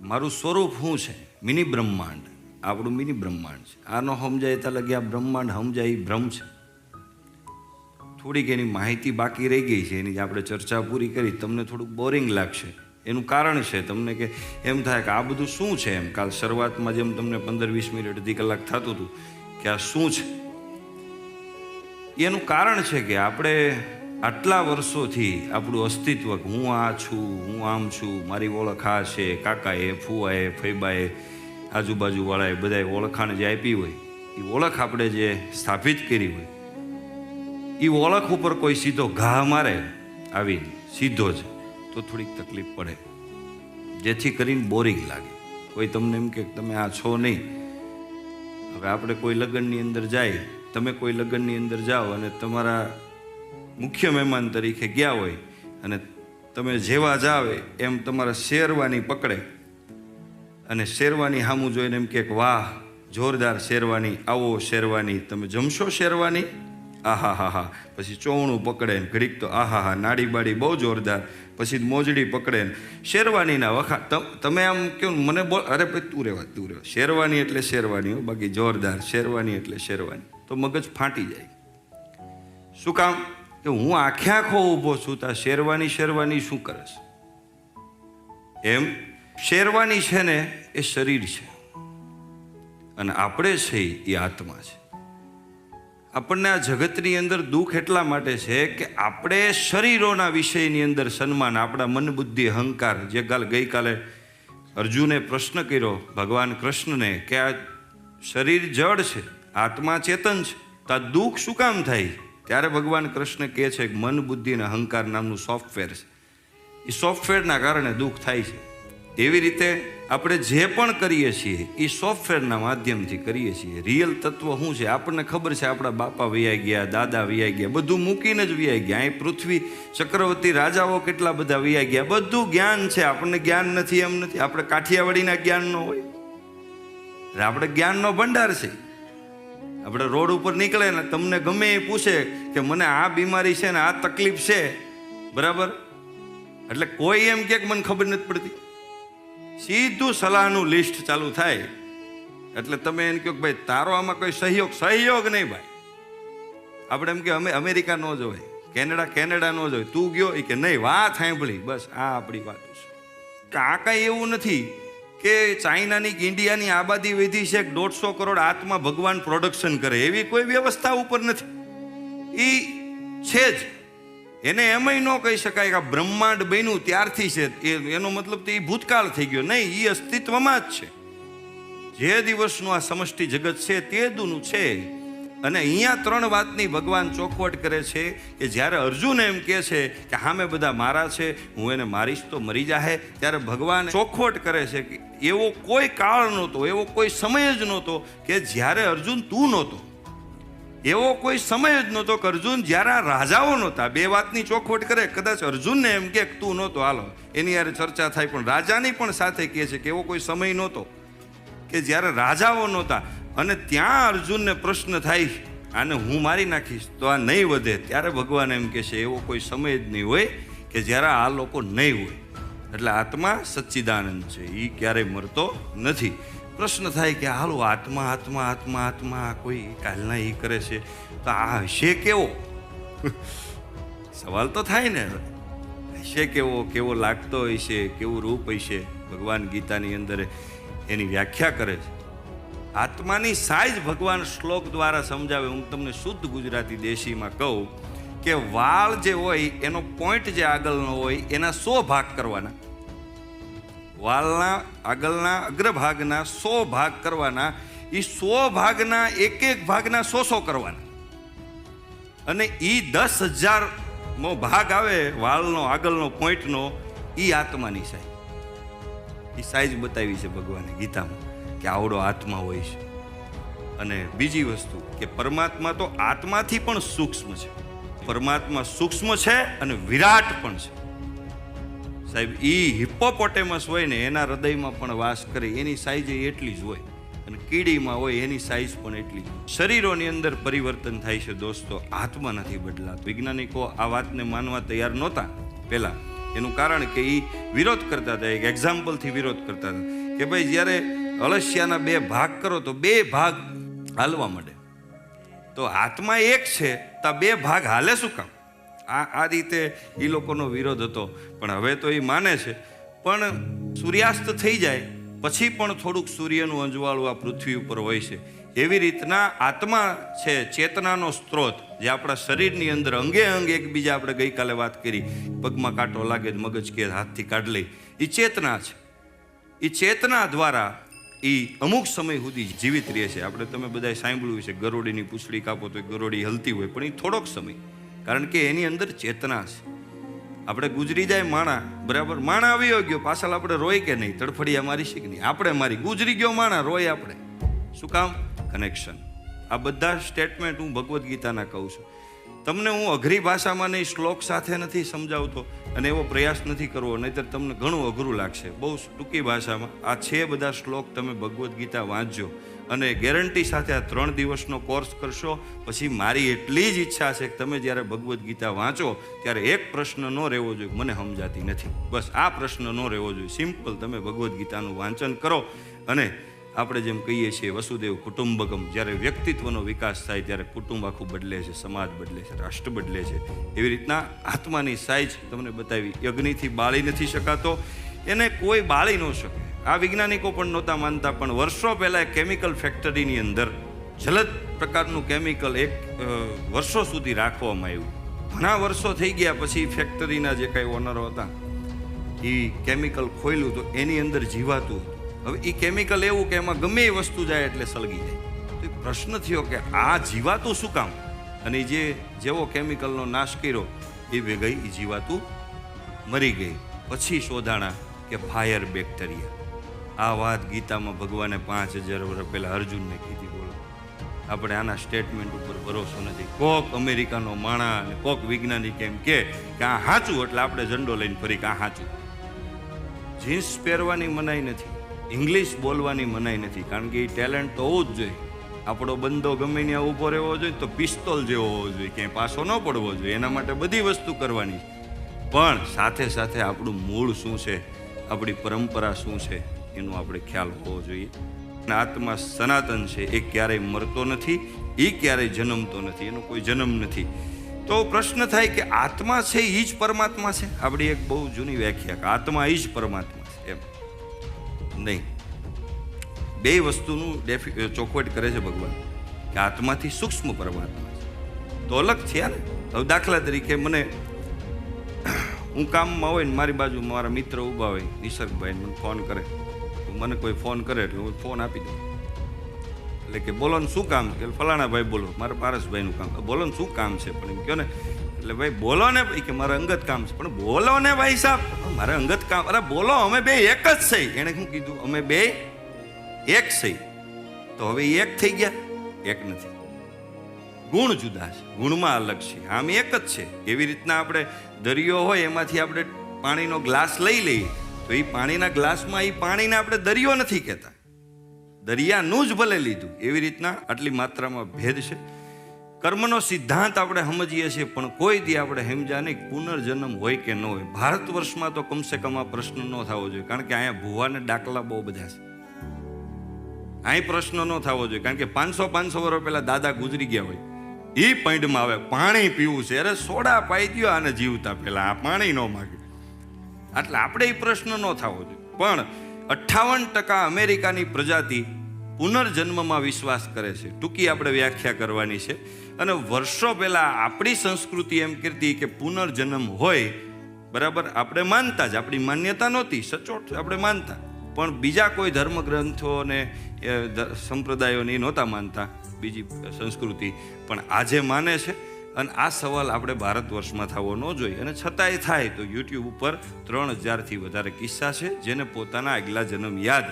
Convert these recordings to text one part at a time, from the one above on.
મારું સ્વરૂપ શું છે? મિની બ્રહ્માંડ, આપણું મિની બ્રહ્માંડ છે. આનો સમજાય ત્યાં લગી આ બ્રહ્માંડ સમજાય એ ભ્રમ છે. થોડીક એની માહિતી બાકી રહી ગઈ છે, એની આપણે ચર્ચા પૂરી કરી. તમને થોડુંક બોરિંગ લાગશે, એનું કારણ છે તમને કે એમ થાય કે આ બધું શું છે. એમ કાલ શરૂઆતમાં જેમ તમને 15-20 મિનિટ અડધી કલાક થતું હતું કે આ શું છે, એનું કારણ છે કે આપણે આટલા વર્ષોથી આપણું અસ્તિત્વ, હું આ છું, હું આમ છું, મારી ઓળખ આ છે, કાકાએ, ફુવાએ, ફૈબાએ, આજુબાજુવાળાએ બધાએ ઓળખાણ જે આપી હોય, એ ઓળખ આપણે જે સ્થાપિત કરી હોય, એ ઓળખ ઉપર કોઈ સીધો ઘા મારે આવીને સીધો જ, તો થોડીક તકલીફ પડે, જેથી કરીને બોરિંગ લાગે. કોઈ તમને એમ કે તમે આ છો નહીં. હવે આપણે કોઈ લગ્નની અંદર જાય, તમે કોઈ લગ્નની અંદર જાઓ અને તમારા મુખ્ય મહેમાન તરીકે ગયા હોય અને તમે જેવા જાવ એમ તમારા શેરવાની પકડે અને શેરવાની સામું જોઈને એમ કે વાહ જોરદાર શેરવાની, આવો શેરવાની, તમે જમશો શેરવાની? આહા હા હા. પછી ચોવણું પકડે ને ઘડીક તો આહા હા, નાડી બાડી બહુ જોરદાર. પછી મોજડી પકડે ને શેરવાનીના વખા તમે આમ કેવું મને બોલ, અરે ભાઈ તું રહેવા. શેરવાની એટલે શેરવાની, બાકી જોરદાર શેરવાની એટલે શેરવાની. તો મગજ ફાટી જાય. શું કામ? કે હું આખે આખો ઊભો છું, તા શેરવાની શું કરે છે? એમ શેરવાની છે ને એ શરીર છે અને આપણે છે એ આત્મા છે. આપણને આ જગતની અંદર દુઃખ એટલા માટે છે કે આપણે શરીરોના વિષયની અંદર સન્માન, આપણા મન બુદ્ધિ અહંકાર, જે ગઈકાલે અર્જુને પ્રશ્ન કર્યો ભગવાન કૃષ્ણને કે આ શરીર જડ છે, આત્મા ચેતન છે, તો આ દુઃખ શું કામ થાય? ત્યારે ભગવાન કૃષ્ણ કહે છે કે મન બુદ્ધિ અને અહંકાર નામનું સોફ્ટવેર છે, એ સોફ્ટવેરના કારણે દુઃખ થાય છે. એવી રીતે આપણે જે પણ કરીએ છીએ એ સોફ્ટવેરના માધ્યમથી કરીએ છીએ. રિયલ તત્વ શું છે આપણને ખબર છે. આપણા બાપા વૈયા ગયા, દાદા વૈયા ગયા, બધું મૂકીને જ વૈયા ગયા. અહીં પૃથ્વી ચક્રવર્તી રાજાઓ કેટલા બધા વૈયા ગયા, બધું જ્ઞાન છે. આપણને જ્ઞાન નથી એમ નથી. આપણે કાઠિયાવાડીના જ્ઞાન ન હોય, આપણે જ્ઞાનનો ભંડાર છે. આપણે રોડ ઉપર નીકળે ને તમને ગમે એ પૂછે કે મને આ બીમારી છે ને આ તકલીફ છે, બરાબર, એટલે કોઈ એમ કે મને ખબર નથી પડતી, સીધું સલાહનું લિસ્ટ ચાલુ થાય. એટલે તમે એમ કહો ભાઈ તારો આમાં કોઈ સહયોગ નહીં ભાઈ. આપણે એમ કે અમે અમેરિકા ન જોવાય, કેનેડા ન જોવાય, તું ગયો એ કે નહીં, વાત સાંભળી, બસ આ આપણી વાત છે. આ કાંઈ એવું નથી કે ચાઇનાની કે ઇન્ડિયાની આબાદી વધી છે 150 કરોડ આત્મા ભગવાન પ્રોડક્શન કરે, એવી કોઈ વ્યવસ્થા ઉપર નથી. એ છે જ. એને એમય ન કહી શકાય કે આ બ્રહ્માંડ બન્યું ત્યારથી છે, એનો મતલબ તો એ ભૂતકાળ થઈ ગયો. નહીં, એ અસ્તિત્વમાં જ છે. જે દિવસનું આ સમષ્ટિ જગત છે તે દુનું છે. અને અહીંયા 3 વાતની ભગવાન ચોખવટ કરે છે કે જ્યારે અર્જુન એમ કહે છે કે હામે બધા મારા છે, હું એને મારીશ તો મરી જાહે, ત્યારે ભગવાન ચોખવટ કરે છે કે એવો કોઈ કાળ નહોતો, એવો કોઈ સમય જ નહોતો કે જ્યારે અર્જુન તું નહોતો. એવો કોઈ સમય જ નહોતો કે અર્જુન જ્યારે આ રાજાઓ નહોતા. 2 વાતની ચોખવટ કરે. કદાચ અર્જુનને એમ કે તું નહોતો, હાલો એની યારે ચર્ચા થાય, પણ રાજાની પણ સાથે કહે છે કે એવો કોઈ સમય નહોતો કે જ્યારે રાજાઓ નહોતા. અને ત્યાં અર્જુનને પ્રશ્ન થાય આને હું મારી નાખીશ તો આ નહીં વધે, ત્યારે ભગવાન એમ કહે છે એવો કોઈ સમય જ નહીં હોય કે જ્યારે આ લોકો નહીં હોય. એટલે આત્મા સચ્ચિદાનંદ છે, એ ક્યારેય મરતો નથી. પ્રશ્ન થાય કે હાલો આત્મા આત્મા આત્મા આત્મા કોઈ કાલના એ કરે છે તો આ હશે કેવો? સવાલ તો થાય ને, હશે કેવો, કેવો લાગતો હશે, કેવું રૂપ હશે? ભગવાન ગીતાની અંદર એની વ્યાખ્યા કરે છે. આત્માની સાઈઝ ભગવાન શ્લોક દ્વારા સમજાવે. હું તમને શુદ્ધ ગુજરાતી દેશીમાં કહું કે વાળ જે હોય એનો પોઈન્ટ જે આગળનો હોય એના 100 ભાગ કરવાના, વાળના આગળના અગ્રભાગના 100 ભાગ કરવાના. એ 100 ભાગના એક ભાગના 100 કરવાના. અને એ 10,000મો ભાગ આવે વાળનો આગળનો પોઈન્ટનો, એ આત્માની સાઈઝ. એ સાઈઝ બતાવી છે ભગવાને ગીતામાં કે આવડો આત્મા હોય છે. અને બીજી વસ્તુ કે પરમાત્મા તો આત્માથી પણ સૂક્ષ્મ છે. પરમાત્મા સૂક્ષ્મ છે અને વિરાટ પણ છે. સાહેબ, એ હિપ્પોપોટેમસ હોય ને એના હૃદયમાં પણ વાસ કરે, એની સાઈઝ એટલી જ હોય. અને કીડીમાં હોય એની સાઈઝ પણ એટલી જ. શરીરોની અંદર પરિવર્તન થાય છે દોસ્તો, આત્મા નથી બદલાતો. વૈજ્ઞાનિકો આ વાતને માનવા તૈયાર નહોતા પહેલા, એનું કારણ કે એ વિરોધ કરતા હતા, એક એક્ઝામ્પલથી વિરોધ કરતા હતા કે ભાઈ જ્યારે અળસિયાના 2 ભાગ કરો તો 2 ભાગ હાલવા માંડે, તો આત્મા એક છે તો 2 ભાગ હાલે શું કામ? આ રીતે એ લોકોનો વિરોધ હતો. પણ હવે તો એ માને છે, પણ સૂર્યાસ્ત થઈ જાય પછી પણ થોડુંક સૂર્યનું અંજવાળું આ પૃથ્વી ઉપર હોય છે. એવી રીતના આત્મા છે ચેતનાનો સ્ત્રોત, જે આપણા શરીરની અંદર અંગે અંગ એકબીજા, આપણે ગઈકાલે વાત કરી, પગમાં કાંટો લાગે મગજ કે હાથથી કાઢ લઈ, એ ચેતના છે. એ ચેતના દ્વારા એ અમુક સમય સુધી જીવિત રહે છે. આપણે તમે બધાએ સાંભળ્યું છે, ગરોડીની પૂંછડી કાપો તો ગરોડી હલતી હોય, પણ એ થોડોક સમય, કારણ કે એની અંદર ચેતના છે. આપણે ગુજરી જાય માણા, બરાબર, માણા આવી ગયો, પાછળ આપણે રોય કે નહીં? તડફડિયા મારી છે કે નહીં? આપણે મારી, ગુજરી ગયો માણા, રોય આપણે. શું કામ? કનેક્શન. આ બધા સ્ટેટમેન્ટ હું ભગવદ્ ગીતાના કહું છું. તમને હું અઘરી ભાષામાં નહીં, શ્લોક સાથે નથી સમજાવતો, અને એવો પ્રયાસ નથી કરવો, નહીંતર તમને ઘણું અઘરું લાગશે. બહુ ટૂંકી ભાષામાં આ છે બધા શ્લોક, તમે ભગવદ્ ગીતા વાંચજો, અને ગેરંટી સાથે આ 3 દિવસનો કોર્સ કરશો. પછી મારી એટલી જ ઈચ્છા છે કે તમે જ્યારે ભગવદ્ ગીતા વાંચો ત્યારે એક પ્રશ્ન ન રહેવો જોઈએ, મને સમજાતી નથી, બસ આ પ્રશ્ન ન રહેવો જોઈએ. સિમ્પલ તમે ભગવદ્ ગીતાનું વાંચન કરો, અને આપણે જેમ કહીએ છીએ વસુદેવ કુટુંબકમ, જ્યારે વ્યક્તિત્વનો વિકાસ થાય ત્યારે કુટુંબ આખું બદલે છે, સમાજ બદલે છે, રાષ્ટ્ર બદલે છે. એવી રીતના આત્માની સાઈઝ તમને બતાવી. અગ્નિથી બાળી નથી શકાતો, એને કોઈ બાળી ન શકે. આ વૈજ્ઞાનિકો પણ નહોતા માનતા, પણ વર્ષો પહેલાં કેમિકલ ફેક્ટરીની અંદર જલદ પ્રકારનું કેમિકલ વર્ષો સુધી રાખવામાં આવ્યું. ઘણા વર્ષો થઈ ગયા પછી ફેક્ટરીના જે કાંઈ ઓનરો હતા એ કેમિકલ ખોલ્યું તો એની અંદર જીવાતું. હવે એ કેમિકલ એવું કે એમાં ગમે એ વસ્તુ જાય એટલે સળગી જાય. તો પ્રશ્ન થયો કે આ જીવાતું શું કામ? અને જેવો કેમિકલનો નાશ કર્યો એ ભેગઈ એ જીવાતું મરી ગઈ. પછી શોધાણા કે ફાયર બેક્ટેરિયા. આ વાત ગીતામાં ભગવાને 5000 વર્ષ પહેલાં અર્જુનને કીધી. બોલો, આપણે આના સ્ટેટમેન્ટ ઉપર ભરોસો નથી. કોક અમેરિકાનો માણા અને કોક વૈજ્ઞાનિક એમ કે આ સાચું, એટલે આપણે ઝંડો લઈને ફરી કે આ સાચું. જીન્સ પહેરવાની મનાઈ નથી, ઇંગ્લિશ બોલવાની મનાઈ નથી, કારણ કે એ ટેલેન્ટ તો હોવું જ જોઈએ. આપણો બંદો ગમે ત્યાં ઊભો રહેવો જોઈએ તો પિસ્તોલ જેવો હોવો જોઈએ, ક્યાંય પાછો ન પડવો જોઈએ. એના માટે બધી વસ્તુ કરવાની, પણ સાથે સાથે આપણું મૂળ શું છે, આપણી પરંપરા શું છે, એનો આપણે ખ્યાલ હોવો જોઈએ. અને આત્મા સનાતન છે, એ ક્યારેય મરતો નથી, એ ક્યારેય જન્મતો નથી, એનો કોઈ જન્મ નથી. તો પ્રશ્ન થાય કે આત્મા છે એ જ પરમાત્મા છે? આપણી એક બહુ જૂની વ્યાખ્યા કે આત્મા એ જ પરમાત્મા છે, એમ નહીં. 2 વસ્તુનું ચોખવટ કરે છે ભગવાન, કે આત્માથી સૂક્ષ્મ પરમાત્મા છે, તો અલગ છે ને. હવે દાખલા તરીકે હું કામમાં હોય ને મારી બાજુ મારા મિત્ર ઊભા હોય, નિસર્ગભાઈ, મને ફોન કરે, મને કોઈ ફોન કરે એટલે હું ફોન આપી દઉં. એટલે કે બોલો ને શું કામ? કે ફલાણા ભાઈ બોલો, મારા પારસભાઈનું કામ. બોલો ને શું કામ છે? પણ એમ કહો ને, એટલે ભાઈ બોલો ને ભાઈ, કે મારા અંગત કામ છે. પણ બોલો ને ભાઈ સાહેબ, મારા અંગત કામ. અરે બોલો, અમે 2 એક જ છે. એણે શું કીધું? અમે 2 એક છે. તો હવે એક થઈ ગયા? એક નથી. ગુણ જુદા છે, ગુણમાં અલગ છે, આમ એક જ છે. એવી રીતના આપણે દરિયો હોય, એમાંથી આપણે પાણીનો ગ્લાસ લઈ લઈએ તો એ પાણીના ગ્લાસમાં એ પાણીને આપણે દરિયો નથી કહેતા, દરિયાનું જ ભલે લીધું. એવી રીતના આટલી માત્રામાં ભેદ છે. કર્મનો સિદ્ધાંત આપણે સમજીએ છીએ, પણ કોઈ દી આપણે સમજ્યા નહીં પુનર્જન્મ હોય કે ન હોય. ભારત વર્ષમાં તો કમસે કમ આ પ્રશ્ન ન થવો જોઈએ, કારણ કે અહીંયા ભૂવાને ડાકલા બહુ બધા છે. અહીં પ્રશ્ન ન થવો જોઈએ, કારણ કે 500 વર્ષ પહેલા દાદા ગુજરી ગયા હોય, એ પૈંડમાં આવે પાણી પીવું છે, અરે સોડા પાઈ દો આને જીવતા પહેલા, આ પાણી ન માગે. એટલે આપણે એ પ્રશ્ન ન થવો જોઈએ. પણ 58% અમેરિકાની પ્રજાતિ પુનર્જન્મમાં વિશ્વાસ કરે છે. ટૂંકી આપણે વ્યાખ્યા કરવાની છે. અને વર્ષો પહેલા આપણી સંસ્કૃતિ એમ કહેતી કે પુનર્જન્મ હોય, બરાબર, આપણે માનતા જ, આપણી માન્યતા નહોતી, સચોટ આપણે માનતા, પણ બીજા કોઈ ધર્મગ્રંથો અને સંપ્રદાયોની નહોતા માનતા, બીજી સંસ્કૃતિ. પણ આજે માને છે. અને આ સવાલ આપણે ભારત વર્ષમાં થવો ન જોઈએ. અને છતાંય થાય તો યુટ્યુબ ઉપર 3000થી વધારે કિસ્સા છે જેને પોતાના આગલા જન્મ યાદ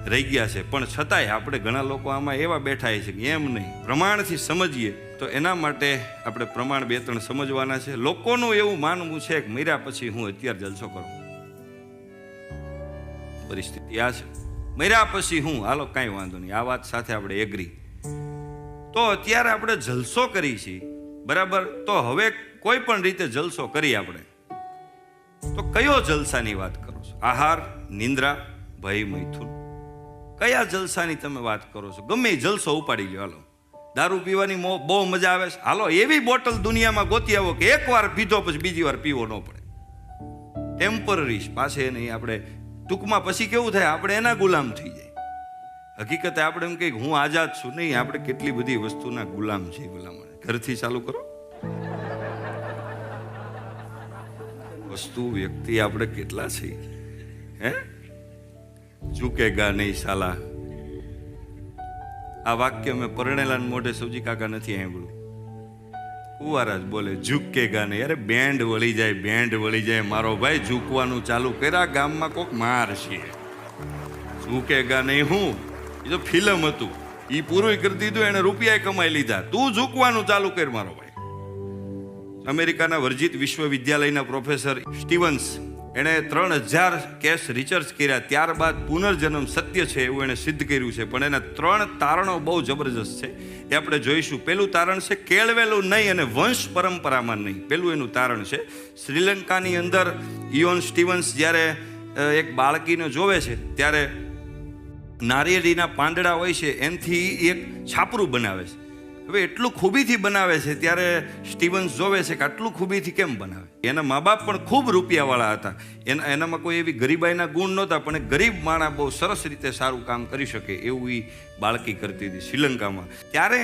રહી ગયા છે. પણ છતાંય આપણે ઘણા લોકો આમાં એવા બેઠા છે કે એમ નહીં, પ્રમાણથી સમજીએ. તો એના માટે આપણે પ્રમાણ 2-3 સમજવાના છે. લોકોનું એવું માનવું છે કે મર્યા પછી હું અત્યારે જલસો કરું, પરિસ્થિતિ આ છે, મર્યા પછી હું, હાલો કાંઈ વાંધો નહીં, આ વાત સાથે આપણે એગ્રી. તો અત્યારે આપણે જલસો કરી છીએ, બરાબર, તો હવે કોઈ પણ રીતે જલસો કરી આપણે, તો કયો જલસાની વાત કરો છો? આહાર, નિંદ્રા, ભય, મૈથુન, કયા જલસાની તમે વાત કરો છો? ગમે એ જલસો ઉપાડી લ્યો. હાલો, દારૂ પીવાની બહુ મજા આવે છે, હાલો એવી બોટલ દુનિયામાં ગોતી આવો કે એકવાર પીધો પછી બીજી વાર પીવો ન પડે. ટેમ્પરરી પાસે નહીં, આપણે ટૂંકમાં પછી કેવું થાય, આપણે એના ગુલામ થઈ જાય. હકીકતે આપણે એમ કહીએ હું આઝાદ છું, નહીં, આપણે કેટલી બધી વસ્તુના ગુલામ છે. ગુલામ ઘરથી ચાલુ કરો. વસ્તુ વ્યક્તિ આપણે કેટલા છે? હે, ઝૂકેગા નહીં સાલા. આ વાક્ય મેં પરણેલા મોઢે સૌજી કાકા નથી સાંભળ્યું. કુવારા જ બોલે ઝૂકેગા નહીં. અરે બેન્ડ વળી જાય, બેન્ડ વળી જાય મારો ભાઈ. ઝૂકવાનું ચાલુ કર્યા, ગામમાં કોક માર છે. ઝૂકેગા નહીં હું, એ તો ફિલ્મ હતું, એ પૂરું કરી દીધું, એને રૂપિયા કમાઈ લીધા. તું ઝૂકવાનું ચાલુ કર મારો ભાઈ. અમેરિકાના વર્જિત વિશ્વવિદ્યાલયના પ્રોફેસર સ્ટીવન્સ, એણે 3000 કેસ રિસર્ચ કર્યા, ત્યારબાદ પુનર્જન્મ સત્ય છે એવું એણે સિદ્ધ કર્યું છે. પણ એના 3 તારણો બહુ જબરજસ્ત છે, એ આપણે જોઈશું. પેલું તારણ છે કેળવેલું નહીં અને વંશ પરંપરામાં નહીં. પેલું એનું તારણ છે, શ્રીલંકાની અંદર ઇયોન સ્ટીવન્સ જ્યારે એક બાળકીને જોવે છે ત્યારે નારિયેળીના પાંદડા હોય છે એનથી એક છાપરું બનાવે છે. હવે એટલું ખૂબીથી બનાવે છે ત્યારે સ્ટીવન્સ જોવે છે કે આટલું ખૂબીથી કેમ બનાવે. એના મા બાપ પણ ખૂબ રૂપિયાવાળા હતા, એનામાં કોઈ એવી ગરીબાઈના ગુણ નહોતા, પણ એ ગરીબ માણસ બહુ સરસ રીતે સારું કામ કરી શકે એવું એ બાળકી કરતી હતી શ્રીલંકામાં. ત્યારે